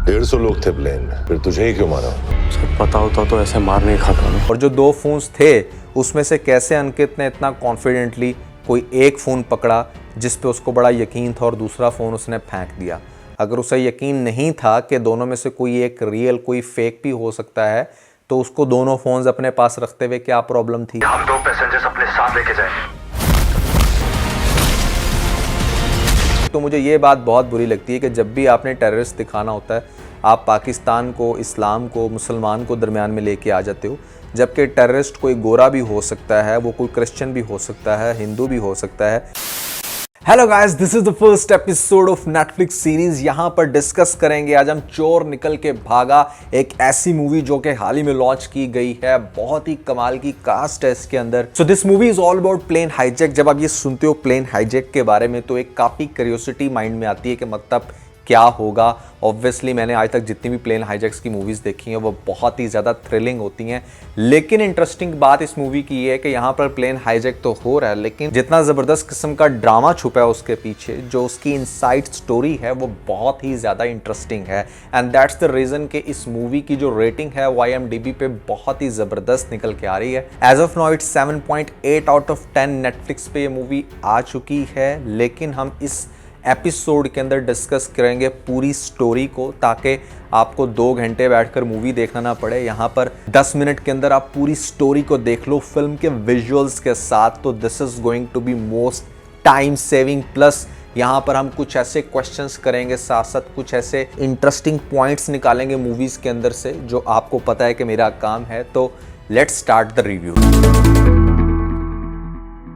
150 लोग थे प्लेन में, फिर तुझे ही क्यों मारा? सर पता होता तो ऐसे मार नहीं खाता ना। और जो 2 फोन्स थे उसमें से कैसे अंकित ने इतना कॉन्फिडेंटली कोई एक फ़ोन पकड़ा जिस पे उसको बड़ा यकीन था और दूसरा फ़ोन उसने फेंक दिया। अगर उसे यकीन नहीं था कि दोनों में से कोई एक रियल कोई फेक भी हो सकता है तो उसको दोनों फ़ोन्स अपने पास रखते हुए क्या प्रॉब्लम थी? हम 2 पैसेंजर्स अपने साथ लेके जाए। तो मुझे ये बात बहुत बुरी लगती है कि जब भी आपने टेररिस्ट दिखाना होता है आप पाकिस्तान को, इस्लाम को, मुसलमान को दरमियान में लेके आ जाते हो, जबकि टेररिस्ट कोई गोरा भी हो सकता है, वो कोई क्रिश्चियन भी हो सकता है, हिंदू भी हो सकता है। Hello guys, this is the first episode of Netflix series. यहां पर डिस्कस करेंगे आज हम चोर निकल के भागा, एक ऐसी मूवी जो कि हाल ही में लॉन्च की गई है। बहुत ही कमाल की कास्ट है इसके अंदर। So this movie is all about plane hijack. जब आप ये सुनते हो प्लेन हाईजैक के बारे में तो एक काफी क्यूरियोसिटी माइंड में आती है कि मतलब क्या होगा। ऑब्वियसली मैंने आज तक जितनी भी प्लेन हाईजैक्स की मूवीज़ देखी हैं वो बहुत ही ज़्यादा थ्रिलिंग होती हैं, लेकिन इंटरेस्टिंग बात इस मूवी की ये है कि यहाँ पर प्लेन हाईजैक तो हो रहा है लेकिन जितना ज़बरदस्त किस्म का ड्रामा छुपा है उसके पीछे, जो उसकी इनसाइड स्टोरी है वो बहुत ही ज़्यादा इंटरेस्टिंग है। एंड दैट्स द रीज़न कि इस मूवी की जो रेटिंग है वो IMDb पे बहुत ही ज़बरदस्त निकल के आ रही है। As of now it's 7.8 out of 10 Netflix पे ये मूवी आ चुकी है, लेकिन हम इस एपिसोड के अंदर डिस्कस करेंगे पूरी स्टोरी को ताकि आपको 2 घंटे बैठकर मूवी देखना ना पड़े। यहाँ पर 10 मिनट के अंदर आप पूरी स्टोरी को देख लो फिल्म के विजुअल्स के साथ। तो this is going to be most time saving, plus यहाँ पर हम कुछ ऐसे क्वेश्चंस करेंगे, साथ साथ कुछ ऐसे इंटरेस्टिंग पॉइंट्स निकालेंगे मूवीज के अंदर से जो आपको पता है कि मेरा काम है। तो let's start the review.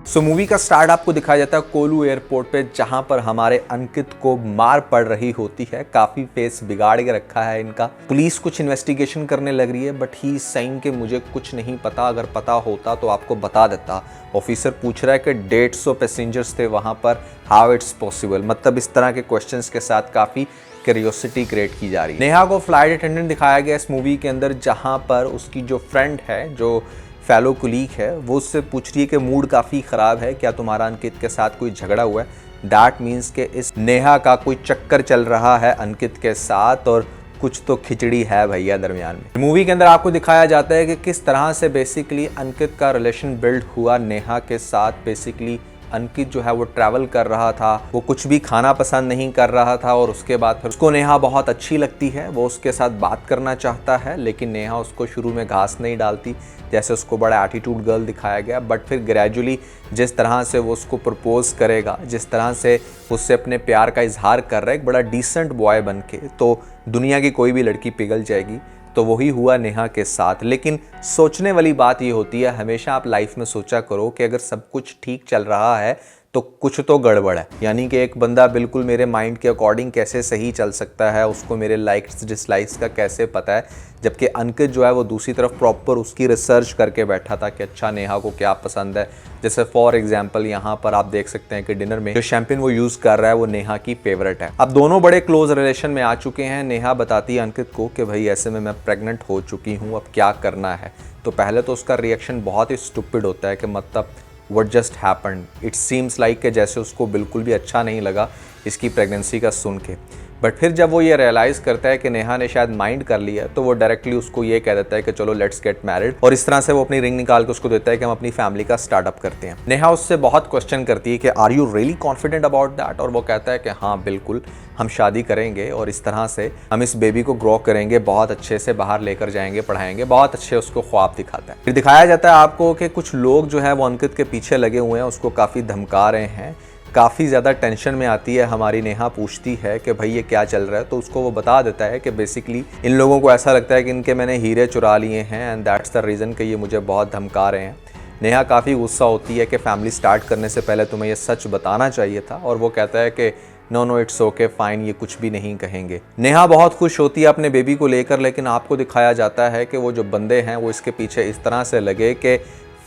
So movie का स्टार्ट आपको दिखाया जाता है कोलू एयरपोर्ट पे, जहां पर हमारे अंकित को मार पड़ रही होती है। काफी फेस बिगाड़ के रखा है इनका। पुलिस कुछ इन्वेस्टिगेशन करने लग रही है बट ही सेइंग कि मुझे कुछ नहीं पता, अगर पता होता तो आपको बता देता। ऑफिसर पूछ रहा है कि 150 पैसेंजर्स थे वहां पर, हाउ इट्स पॉसिबल। मतलब इस तरह के क्वेश्चंस के साथ काफी क्यूरियोसिटी क्रिएट की जा रही है। नेहा को फ्लाइट अटेंडेंट दिखाया गया इस मूवी के अंदर, जहां पर उसकी जो फ्रेंड है, जो फेलो कुलीग है, वो उससे पूछ रही है कि मूड काफ़ी ख़राब है, क्या तुम्हारा अंकित के साथ कोई झगड़ा हुआ है। दैट मीन्स कि इस नेहा का कोई चक्कर चल रहा है अंकित के साथ और कुछ तो खिचड़ी है भैया दरमियान में। मूवी के अंदर आपको दिखाया जाता है कि किस तरह से बेसिकली अंकित का रिलेशन बिल्ड हुआ नेहा के साथ। बेसिकली अंकित जो है वो ट्रैवल कर रहा था, वो कुछ भी खाना पसंद नहीं कर रहा था और उसके बाद फिर उसको नेहा बहुत अच्छी लगती है, वो उसके साथ बात करना चाहता है, लेकिन नेहा उसको शुरू में घास नहीं डालती, जैसे उसको बड़ा एटीट्यूड गर्ल दिखाया गया। बट फिर ग्रेजुअली जिस तरह से वो उसको प्रपोज करेगा, जिस तरह से उससे अपने प्यार का इजहार कर रहा है एक बड़ा डिसेंट बॉय बन के, तो दुनिया की कोई भी लड़की पिघल जाएगी। तो वही हुआ नेहा के साथ। लेकिन सोचने वाली बात ये होती है, हमेशा आप लाइफ में सोचा करो कि अगर सब कुछ ठीक चल रहा है तो कुछ तो गड़बड़ है। यानी कि एक बंदा बिल्कुल मेरे माइंड के अकॉर्डिंग कैसे सही चल सकता है, उसको मेरे लाइक्स डिसलाइक्स का कैसे पता है, जबकि अंकित जो है वो दूसरी तरफ प्रॉपर उसकी रिसर्च करके बैठा था कि अच्छा नेहा को क्या पसंद है। जैसे फॉर एग्जांपल यहाँ पर आप देख सकते हैं कि डिनर में जो शैम्पेन वो यूज़ कर रहा है वो नेहा की फेवरेट है। अब दोनों बड़े क्लोज रिलेशन में आ चुके हैं। नेहा बताती है अंकित को कि भाई ऐसे में मैं प्रेग्नेंट हो चुकी हूँ, अब क्या करना है। तो पहले तो उसका रिएक्शन बहुत ही स्टूपिड होता है कि मतलब What just happened? It seems like कि जैसे उसको बिल्कुल भी अच्छा नहीं लगा इसकी प्रेगनेंसी का सुन के। बट फिर जब वो ये रियलाइज़ करता है कि नेहा ने शायद माइंड कर लिया तो वो डायरेक्टली उसको ये कह देता है कि चलो लेट्स गेट मैरिड, और इस तरह से वो अपनी रिंग निकाल के उसको देता है कि हम अपनी फैमिली का स्टार्टअप करते हैं। नेहा उससे बहुत क्वेश्चन करती है कि are you really confident about that, और वो कहता है कि हाँ बिल्कुल हम शादी करेंगे और इस तरह से हम इस बेबी को ग्रो करेंगे, बहुत अच्छे से बाहर लेकर जाएंगे, पढ़ाएंगे। बहुत अच्छे उसको ख्वाब दिखाता है। फिर दिखाया जाता है आपको कि कुछ लोग जो है वो अंकित के पीछे लगे हुए हैं, उसको काफ़ी धमका रहे हैं। काफ़ी ज़्यादा टेंशन में आती है हमारी नेहा, पूछती है कि भाई ये क्या चल रहा है। तो उसको वो बता देता है कि बेसिकली इन लोगों को ऐसा लगता है कि इनके मैंने हीरे चुरा लिए हैं एंड दैट्स द रीज़न कि ये मुझे बहुत धमका रहे हैं। नेहा काफ़ी गुस्सा होती है कि फैमिली स्टार्ट करने से पहले तुम्हें ये सच बताना चाहिए था, और वो कहता है कि नो इट्स ओके फाइन, ये कुछ भी नहीं कहेंगे। नेहा बहुत खुश होती है अपने बेबी को लेकर, लेकिन आपको दिखाया जाता है कि वो जो बंदे हैं वो इसके पीछे इस तरह से लगे कि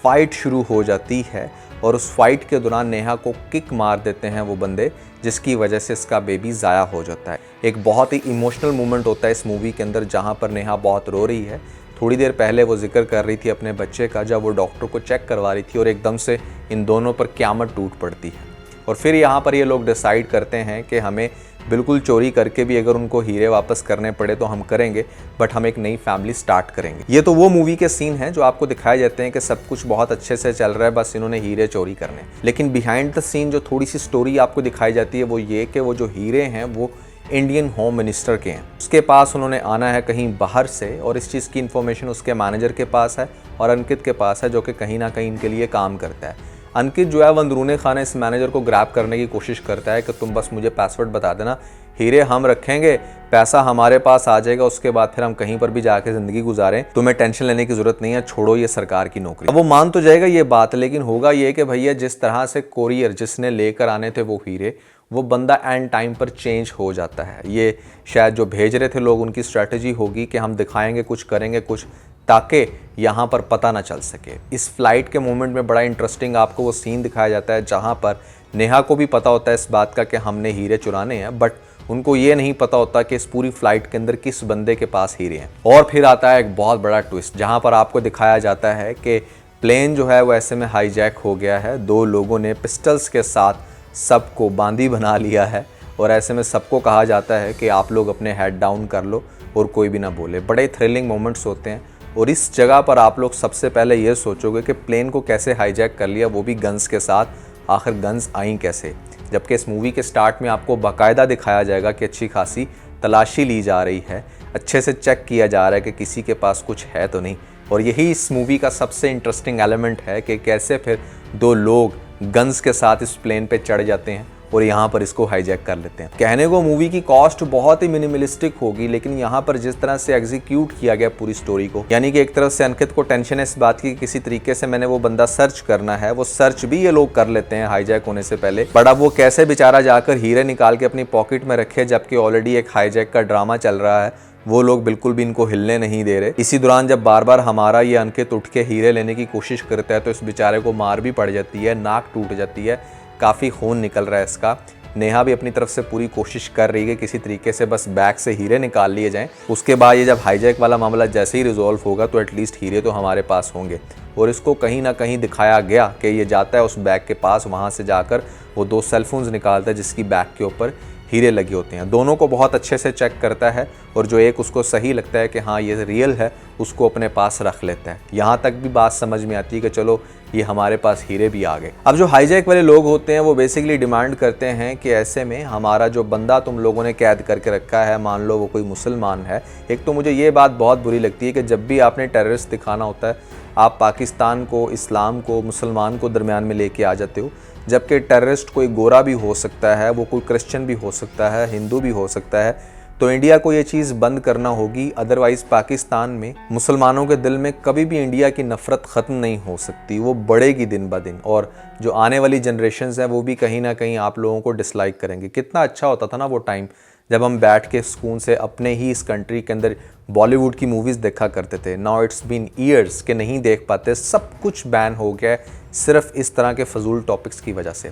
फ़ाइट शुरू हो जाती है और उस फाइट के दौरान नेहा को किक मार देते हैं वो बंदे, जिसकी वजह से इसका बेबी ज़ाया हो जाता है। एक बहुत ही इमोशनल मोमेंट होता है इस मूवी के अंदर जहाँ पर नेहा बहुत रो रही है। थोड़ी देर पहले वो जिक्र कर रही थी अपने बच्चे का, जब वो डॉक्टर को चेक करवा रही थी और एकदम से इन दोनों पर क़यामत टूट पड़ती है। और फिर यहाँ पर ये लोग डिसाइड करते हैं कि हमें बिल्कुल चोरी करके भी अगर उनको हीरे वापस करने पड़े तो हम करेंगे, बट हम एक नई फैमिली स्टार्ट करेंगे। ये तो वो मूवी के सीन हैं जो आपको दिखाए जाते हैं कि सब कुछ बहुत अच्छे से चल रहा है, बस इन्होंने हीरे चोरी करने। लेकिन बिहाइंड द सीन जो थोड़ी सी स्टोरी आपको दिखाई जाती है वो ये कि वो जो हीरे हैं वो इंडियन होम मिनिस्टर के हैं। उसके पास उन्होंने आना है कहीं बाहर से, और इस चीज़ की इन्फॉर्मेशन उसके मैनेजर के पास है और अंकित के पास है, जो कि कहीं ना कहीं इनके लिए काम करता है। अंकित जो है वो अंदरूनी खाने इस मैनेजर को ग्रैब करने की कोशिश करता है कि तुम बस मुझे पासवर्ड बता देना, हीरे हम रखेंगे, पैसा हमारे पास आ जाएगा, उसके बाद फिर हम कहीं पर भी जाके ज़िंदगी गुजारें, तुम्हें टेंशन लेने की ज़रूरत नहीं है, छोड़ो ये सरकार की नौकरी। अब वो मान तो जाएगा ये बात, लेकिन होगा ये कि भैया जिस तरह से कोरियर जिसने लेकर आने थे वो हीरे, वो बंदा एंड टाइम पर चेंज हो जाता है। ये शायद जो भेज रहे थे लोग, उनकी स्ट्रैटेजी होगी कि हम दिखाएंगे कुछ, करेंगे कुछ, ताकि यहाँ पर पता ना चल सके। इस फ्लाइट के मोमेंट में बड़ा इंटरेस्टिंग आपको वो सीन दिखाया जाता है जहाँ पर नेहा को भी पता होता है इस बात का कि हमने हीरे चुराने हैं, बट उनको ये नहीं पता होता कि इस पूरी फ्लाइट के अंदर किस बंदे के पास हीरे हैं। और फिर आता है एक बहुत बड़ा ट्विस्ट जहाँ पर आपको दिखाया जाता है कि प्लेन जो है वो ऐसे में हाईजैक हो गया है, दो लोगों ने पिस्टल्स के साथ सबको बांदी बना लिया है, और ऐसे में सबको कहा जाता है कि आप लोग अपने हेड डाउन कर लो और कोई भी ना बोले। बड़े थ्रिलिंग मोमेंट्स होते हैं, और इस जगह पर आप लोग सबसे पहले ये सोचोगे कि प्लेन को कैसे हाईजैक कर लिया, वो भी गन्स के साथ। आखिर गन्स आई कैसे? जबकि इस मूवी के स्टार्ट में आपको बाकायदा दिखाया जाएगा कि अच्छी खासी तलाशी ली जा रही है, अच्छे से चेक किया जा रहा है कि किसी के पास कुछ है तो नहीं। और यही इस मूवी का सबसे इंटरेस्टिंग एलिमेंट है कि कैसे फिर दो लोग गन्स के साथ इस प्लेन पे चढ़ जाते हैं और यहाँ पर इसको हाईजैक कर लेते हैं। कहने को मूवी की कॉस्ट बहुत ही मिनिमलिस्टिक होगी, लेकिन यहाँ पर जिस तरह से एग्जीक्यूट किया गया पूरी स्टोरी को, यानी कि एक तरफ से अंकित को टेंशन है इस बात की किसी तरीके से मैंने वो बंदा सर्च करना है, वो सर्च भी ये लोग कर लेते हैं हाईजैक होने से पहले। बट अब वो कैसे बेचारा जाकर हीरे निकाल के अपनी पॉकेट में रखे, जबकि ऑलरेडी एक हाईजैक का ड्रामा चल रहा है, वो लोग बिल्कुल भी इनको हिलने नहीं दे रहे। इसी दौरान जब बार बार हमारा ये अंकित उठ के हीरे लेने की कोशिश करता है तो इस बेचारे को मार भी पड़ जाती है, नाक टूट जाती है, काफ़ी खून निकल रहा है इसका। नेहा भी अपनी तरफ से पूरी कोशिश कर रही है कि किसी तरीके से बस बैग से हीरे निकाल लिए जाएं। उसके बाद ये जब हाईजैक वाला मामला जैसे ही रिजॉल्व होगा तो एटलीस्ट हीरे तो हमारे पास होंगे। और इसको कहीं ना कहीं दिखाया गया कि ये जाता है उस बैग के पास, वहाँ से जाकर वो दो सेलफोन्स निकालता है जिसकी बैग के ऊपर हीरे लगे होते हैं। दोनों को बहुत अच्छे से चेक करता है, और जो एक उसको सही लगता है कि हाँ ये रियल है, उसको अपने पास रख लेता है। यहाँ तक भी बात समझ में आती है कि चलो ये हमारे पास हीरे भी आ गए। अब जो हाईजैक वाले लोग होते हैं वो बेसिकली डिमांड करते हैं कि ऐसे में हमारा जो बंदा तुम लोगों ने कैद करके रखा है, मान लो वो कोई मुसलमान है। एक तो मुझे ये बात बहुत बुरी लगती है कि जब भी आपने टेररिस्ट दिखाना होता है, आप पाकिस्तान को, इस्लाम को, मुसलमान को दरमियान में लेके आ जाते हो, जबकि टेररिस्ट कोई गोरा भी हो सकता है, वो कोई क्रिश्चियन भी हो सकता है, हिंदू भी हो सकता है। तो इंडिया को ये चीज़ बंद करना होगी, अदरवाइज़ पाकिस्तान में मुसलमानों के दिल में कभी भी इंडिया की नफ़रत ख़त्म नहीं हो सकती, वो बढ़ेगी दिन ब दिन। और जो आने वाली जनरेशन्स हैं वो भी कहीं ना कहीं आप लोगों को डिसलाइक करेंगे। कितना अच्छा होता था ना वो टाइम जब हम बैठ के सुकून से अपने ही इस कंट्री के अंदर बॉलीवुड की मूवीज़ देखा करते थे। नाउ इट्स बीन ईयर्स के नहीं देख पाते, सब कुछ बैन हो गया है सिर्फ इस तरह के फजूल टॉपिक्स की वजह से।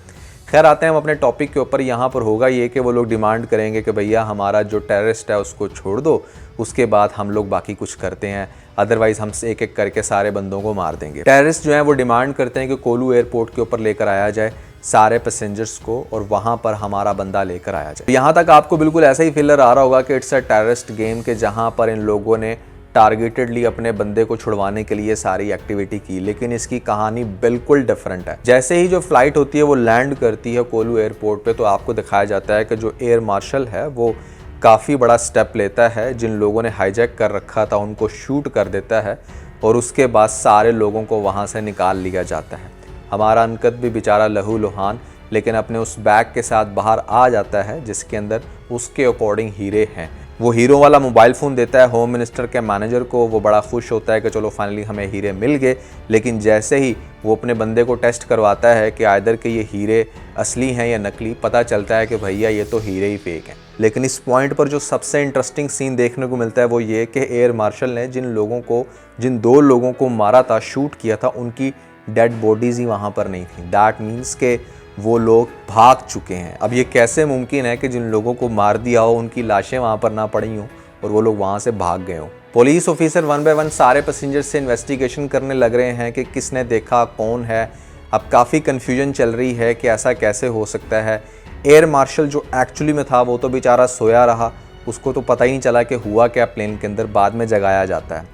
खैर आते हैं हम अपने टॉपिक के ऊपर। यहाँ पर होगा ये कि वो लोग डिमांड करेंगे कि भैया हमारा जो टेररिस्ट है उसको छोड़ दो, उसके बाद हम लोग बाकी कुछ करते हैं, अदरवाइज़ हम एक एक करके सारे बंदों को मार देंगे। टेररिस्ट जो है वो डिमांड करते हैं कि कोलू एयरपोर्ट के ऊपर लेकर आया जाए सारे पैसेंजर्स को, और वहाँ पर हमारा बंदा लेकर आया जाए। यहाँ तक आपको बिल्कुल ऐसा ही फीलर आ रहा होगा कि इट्स अ टेररिस्ट गेम, के जहाँ पर इन लोगों ने टारगेटेडली अपने बंदे को छुड़वाने के लिए सारी एक्टिविटी की। लेकिन इसकी कहानी बिल्कुल डिफरेंट है। जैसे ही जो फ्लाइट होती है वो लैंड करती है कोलू एयरपोर्ट पे, तो आपको दिखाया जाता है कि जो एयर मार्शल है वो काफ़ी बड़ा स्टेप लेता है। जिन लोगों ने हाईजैक कर रखा था उनको शूट कर देता है, और उसके बाद सारे लोगों को वहाँ से निकाल लिया जाता है। हमारा अंकित भी बेचारा लहू लुहान, लेकिन अपने उस बैग के साथ बाहर आ जाता है जिसके अंदर उसके अकॉर्डिंग हीरे हैं। वो हीरो वाला मोबाइल फ़ोन देता है होम मिनिस्टर के मैनेजर को। वो बड़ा खुश होता है कि चलो फाइनली हमें हीरे मिल गए। लेकिन जैसे ही वो अपने बंदे को टेस्ट करवाता है कि आइदर के ये हीरे असली हैं या नकली, पता चलता है कि भैया ये तो हीरे ही फेक हैं। लेकिन इस पॉइंट पर जो सबसे इंटरेस्टिंग सीन देखने को मिलता है वो ये कि एयर मार्शल ने जिन दो लोगों को मारा था, शूट किया था, उनकी डेड बॉडीज़ ही वहाँ पर नहीं थी। दैट मीन्स के वो लोग भाग चुके हैं। अब ये कैसे मुमकिन है कि जिन लोगों को मार दिया हो उनकी लाशें वहाँ पर ना पड़ी हों और वो लोग वहाँ से भाग गए हों। पुलिस ऑफिसर 1 बाय 1 सारे पैसेंजर्स से इन्वेस्टिगेशन करने लग रहे हैं कि किसने देखा, कौन है। अब काफ़ी कन्फ्यूजन चल रही है कि ऐसा कैसे हो सकता है। एयर मार्शल जो एक्चुअली में था वो तो बेचारा सोया रहा, उसको तो पता ही नहीं चला कि हुआ क्या प्लेन के अंदर, बाद में जगाया जाता है।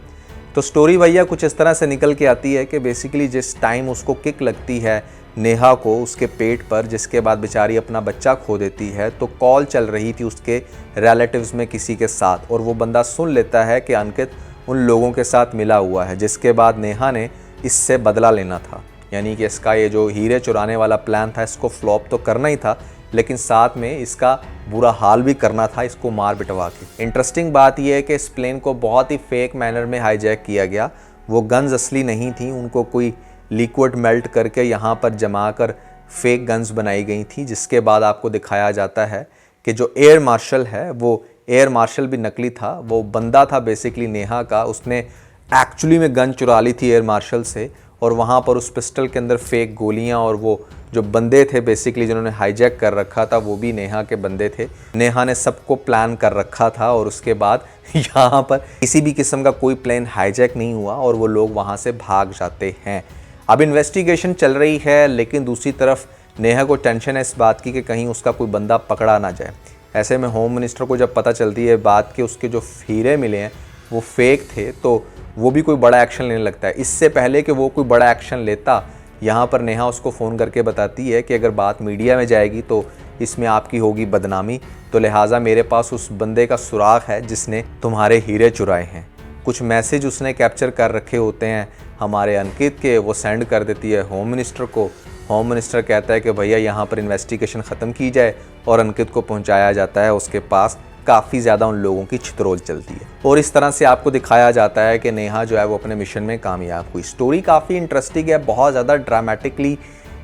तो स्टोरी भैया कुछ इस तरह से निकल के आती है कि बेसिकली जिस टाइम उसको किक लगती है नेहा को उसके पेट पर, जिसके बाद बेचारी अपना बच्चा खो देती है, तो कॉल चल रही थी उसके रिलेटिव्स में किसी के साथ, और वो बंदा सुन लेता है कि अंकित उन लोगों के साथ मिला हुआ है, जिसके बाद नेहा ने इससे बदला लेना था। यानी कि इसका ये जो हीरे चुराने वाला प्लान था इसको फ्लॉप तो करना ही था, लेकिन साथ में इसका बुरा हाल भी करना था, इसको मार पिटवा के। इंटरेस्टिंग बात यह है कि इस प्लेन को बहुत ही फेक मैनर में हाईजैक किया गया। वो गन्स असली नहीं थी, उनको कोई लिक्विड मेल्ट करके यहाँ पर जमा कर फेक गन्स बनाई गई थी, जिसके बाद आपको दिखाया जाता है कि जो एयर मार्शल है वो एयर मार्शल भी नकली था। वो बंदा था बेसिकली नेहा का, उसने एक्चुअली में गन चुरा ली थी एयर मार्शल से, और वहाँ पर उस पिस्टल के अंदर फेक गोलियाँ, और वो जो बंदे थे बेसिकली जिन्होंने हाईजैक कर रखा था वो भी नेहा के बंदे थे। नेहा ने सबको प्लान कर रखा था, और उसके बाद यहाँ पर किसी भी किस्म का कोई प्लेन हाईजैक नहीं हुआ और वो लोग वहाँ से भाग जाते हैं। अब इन्वेस्टिगेशन चल रही है, लेकिन दूसरी तरफ नेहा को टेंशन है इस बात की कि कहीं उसका कोई बंदा पकड़ा ना जाए। ऐसे में होम मिनिस्टर को जब पता चलती है बात कि उसके जो हीरे मिले हैं वो फेक थे, तो वो भी कोई बड़ा एक्शन लेने लगता है। इससे पहले कि वो कोई बड़ा एक्शन लेता, यहाँ पर नेहा उसको फ़ोन करके बताती है कि अगर बात मीडिया में जाएगी तो इसमें आपकी होगी बदनामी, तो लिहाजा मेरे पास उस बंदे का सुराग है जिसने तुम्हारे हीरे चुराए हैं। कुछ मैसेज उसने कैप्चर कर रखे होते हैं हमारे अंकित के, वो सेंड कर देती है होम मिनिस्टर को। होम मिनिस्टर कहता है कि भैया यहाँ पर इन्वेस्टिगेशन ख़त्म की जाए, और अंकित को पहुँचाया जाता है उसके पास। काफ़ी ज़्यादा उन लोगों की छितरोल चलती है, और इस तरह से आपको दिखाया जाता है कि नेहा जो है वो अपने मिशन में कामयाब हुई। स्टोरी काफ़ी इंटरेस्टिंग है, बहुत ज़्यादा ड्रामेटिकली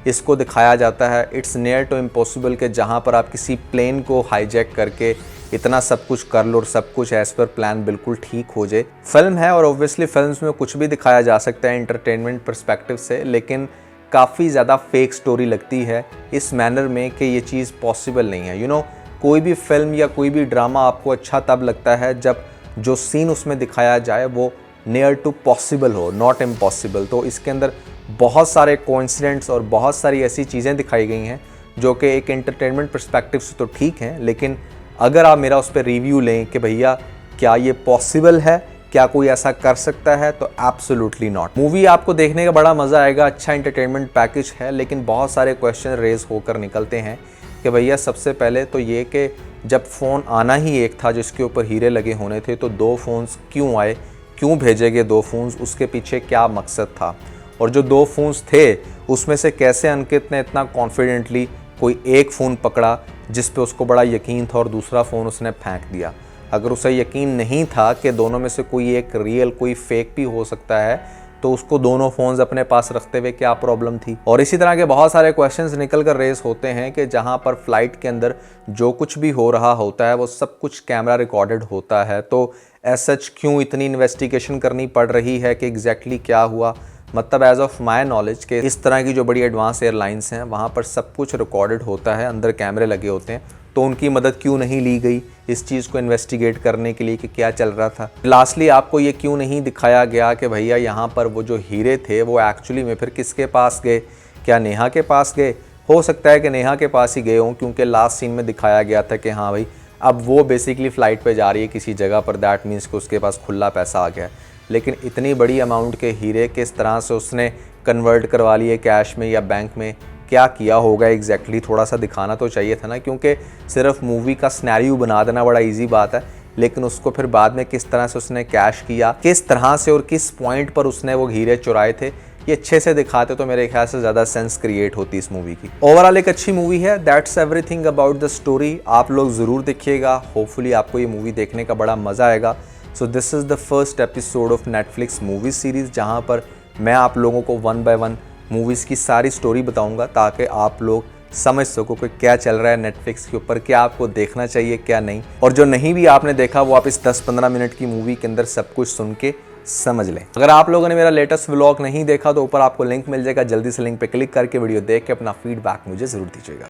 इसको दिखाया जाता है। इट्स नियर टू इम्पॉसिबल कि जहाँ पर आप किसी प्लेन को हाईजैक करके इतना सब कुछ कर लो और सब कुछ एज पर प्लान बिल्कुल ठीक हो जाए। फिल्म है और ऑब्वियसली फिल्म्स में कुछ भी दिखाया जा सकता है एंटरटेनमेंट पर्सपेक्टिव से, लेकिन काफ़ी ज़्यादा फेक स्टोरी लगती है इस मैनर में कि ये चीज़ पॉसिबल नहीं है। यू नो, कोई भी फिल्म या कोई भी ड्रामा आपको अच्छा तब लगता है जब जो सीन उसमें दिखाया जाए वो नियर टू पॉसिबल हो, नॉट इम्पॉसिबल। तो इसके अंदर बहुत सारे कोइंसिडेंट्स और बहुत सारी ऐसी चीज़ें दिखाई गई हैं जो कि एक एंटरटेनमेंट पर्सपेक्टिव से तो ठीक हैं, लेकिन अगर आप मेरा उस पर रिव्यू लें कि भैया क्या ये पॉसिबल है, क्या कोई ऐसा कर सकता है, तो एब्सोल्युटली नॉट। मूवी आपको देखने का बड़ा मज़ा आएगा, अच्छा एंटरटेनमेंट पैकेज है, लेकिन बहुत सारे क्वेश्चन रेज होकर निकलते हैं कि भैया सबसे पहले तो ये कि जब फ़ोन आना ही एक था जिसके ऊपर हीरे लगे होने थे, तो 2 फ़ोन्स क्यों आए, क्यों भेजे गए 2 फ़ोन्स, उसके पीछे क्या मकसद था, और जो 2 फ़ोन्स थे उसमें से कैसे अंकित ने इतना कॉन्फिडेंटली कोई एक फ़ोन पकड़ा जिस पे उसको बड़ा यकीन था और दूसरा फ़ोन उसने फेंक दिया। अगर उसे यकीन नहीं था कि दोनों में से कोई एक रियल कोई फेक भी हो सकता है, तो उसको दोनों फ़ोन्स अपने पास रखते हुए क्या प्रॉब्लम थी। और इसी तरह के बहुत सारे क्वेश्चंस निकल कर रेस होते हैं कि जहां पर फ्लाइट के अंदर जो कुछ भी हो रहा होता है वो सब कुछ कैमरा रिकॉर्डेड होता है, तो एज सच क्यों इतनी इन्वेस्टिगेशन करनी पड़ रही है कि एग्जैक्टली क्या हुआ। मतलब एज ऑफ माई नॉलेज के इस तरह की जो बड़ी एडवांस एयरलाइंस हैं वहाँ पर सब कुछ रिकॉर्डेड होता है, अंदर कैमरे लगे होते हैं, तो उनकी मदद क्यों नहीं ली गई इस चीज़ को इन्वेस्टिगेट करने के लिए कि क्या चल रहा था। लास्टली आपको ये क्यों नहीं दिखाया गया कि भैया यहाँ पर वो जो हीरे थे वो एक्चुअली में फिर किसके पास गए, क्या नेहा के पास गए। हो सकता है कि नेहा के पास ही गए हों, क्योंकि लास्ट सीन में दिखाया गया था कि हाँ भाई अब वो बेसिकली फ़्लाइट पे जा रही है किसी जगह पर, दैट मीन्स कि उसके पास खुला पैसा आ गया। लेकिन इतनी बड़ी अमाउंट के हीरे किस तरह से उसने कन्वर्ट करवा लिए कैश में या बैंक में, क्या किया होगा एग्जैक्टली, थोड़ा सा दिखाना तो चाहिए था ना। क्योंकि सिर्फ मूवी का सिनेरियो बना देना बड़ा इजी बात है, लेकिन उसको फिर बाद में किस तरह से उसने कैश किया, किस तरह से और किस पॉइंट पर उसने वो हीरे चुराए थे, ये अच्छे से दिखाते तो मेरे ख्याल से ज़्यादा सेंस क्रिएट होती इस मूवी की। ओवरऑल एक अच्छी मूवी है। That's everything about the story. आप लोग ज़रूर देखिएगा, होपफुली आपको ये मूवी देखने का बड़ा मज़ा आएगा। So this is the first episode of Netflix movie series, जहाँ पर मैं आप लोगों को 1 बाय 1 मूवीज़ की सारी स्टोरी बताऊंगा ताकि आप लोग समझ सको कि क्या चल रहा है नेटफ्लिक्स के ऊपर, क्या आपको देखना चाहिए क्या नहीं, और जो नहीं भी आपने देखा वो आप इस 10-15 मिनट की मूवी के अंदर सब कुछ सुन के समझ लें। अगर आप लोगों ने मेरा लेटेस्ट व्लॉग नहीं देखा तो ऊपर आपको लिंक मिल जाएगा, जल्दी से लिंक पे क्लिक करके वीडियो देख के अपना फीडबैक मुझे ज़रूर दीजिएगा।